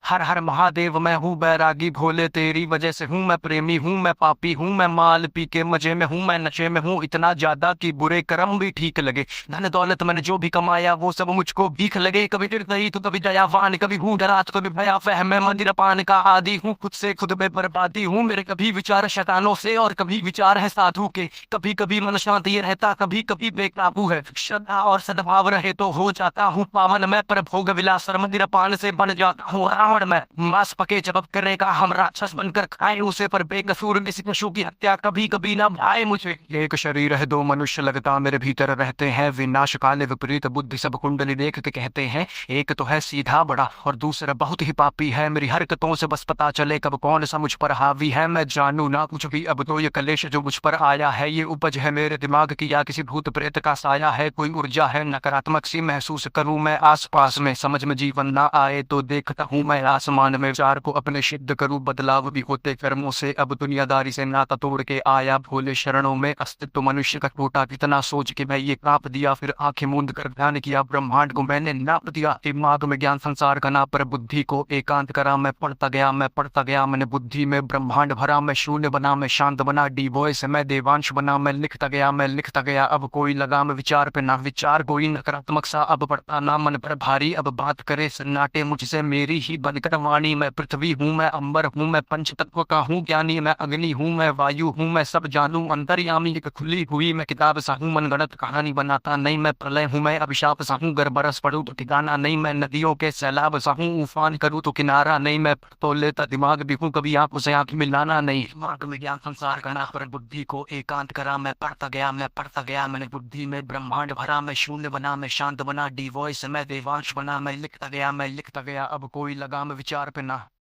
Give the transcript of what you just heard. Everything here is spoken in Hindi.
हर हर महादेव, मैं हूँ बैरागी भोले, तेरी वजह से हूँ मैं प्रेमी, हूँ मैं पापी, हूँ मैं माल पी के मजे में हूँ, मैं नशे में हूँ इतना ज्यादा कि बुरे कर्म भी ठीक लगे। धन दौलत मैंने जो भी कमाया वो सब मुझको भीख लगे। कभी निर्दयी तो कभी दयावान, कभी हूँ डरा तो कभी भयावह, मैं मंदिर पान का आदि हूँ, खुद से खुद में बर्बादी हूँ। मेरे कभी विचार शैतानों से और कभी विचार है साधु के। कभी कभी मन शांति रहता, कभी कभी बेकाबू है। श्रद्धा और सद्भाव रहे तो हो जाता हूँ पावन मैं, पर भोग विलास और मंदिर पान से बन जाता हूँ रावण मैं। मांस पके जब करेगा हम राक्षस बनकर खाए उसे, पर बेकसूर किसी पशु की हत्या कभी कभी ना भाए मुझे। एक शरीर है दो मनुष्य लगता मेरे भीतर रहते हैं, विनाश काले विपरीत बुद्धि सब कुंडली देख के कहते हैं। एक तो है सीधा बड़ा और दूसरा बहुत ही पापी है, मेरी हरकतों से बस पता चले कब कौन सा मुझ पर हावी है। मैं जानू ना कुछ भी, अब तो ये कलेश जो मुझ पर आया है ये उपज है मेरे दिमाग की या किसी भूत प्रेत का साया है। कोई ऊर्जा है नकारात्मक सी महसूस करूं मैं आसपास में, समझ में जीवन ना आए तो देखता हूं मैं आसमान में। विचार को अपने सिद्ध करूं बदलाव भी होते कर्मों से, अब दुनियादारी से नाता तोड़ के आया भोले शरणों में। अस्तित्व मनुष्य का टूटा कितना सोच के मैं ये कांप दिया, फिर आंखें मूंद कर ध्यान किया ब्रह्मांड को मैंने नाप दिया। दिमाग में ज्ञान संसार का नाप पर बुद्धि को एकांत करा, मैं पढ़ता गया मैं पढ़ता गया, मैंने बुद्धि में ब्रह्मांड भरा। मैं शून्य बना मैं शांत बना, डी वॉइस मैं देवांश बना, मैं लिखता गया मैं लिखता गया। अब कोई लगाम विचार पे ना विचार, कोई नकारात्मक सा अब पड़ता ना मन पर भारी। अब बात करे सन्नाटे मुझसे मेरी ही बनकर वाणी, मैं पृथ्वी हूँ मैं अंबर हूँ मैं पंच तत्व का हूँ ज्ञानी, मैं अग्नि हूँ मैं वायु हूँ मैं सब जानू अंतर्यामी। एक खुली हुई मैं किताब सा हूँ, मनगढ़ंत कहानी बनाता नहीं, मैं प्रलय हूँ मैं अभिशाप सा हूँ, गर बरस पड़ूं तो ठिकाना नहीं, मैं नदियों के सैलाब सा हूँ, उफान करूँ तो किनारा नहीं, मैं तो लेता दिमाग भी हूँ कभी आंखों से आंख मिलाना नहीं। दिमाग में ज्ञान संसार का ना पर बुद्धि को एकांत करा, मैं पढ़ता गया मैं पढ़ता गया, मैंने बुद्धि में ब्रह्मांड भरा। मैं शून्य बना मैं शांत बना, डी वॉइस मैं देवांश बना, मैं लिखता गया मैं लिखता गया। अब कोई लगाम विचार पे ना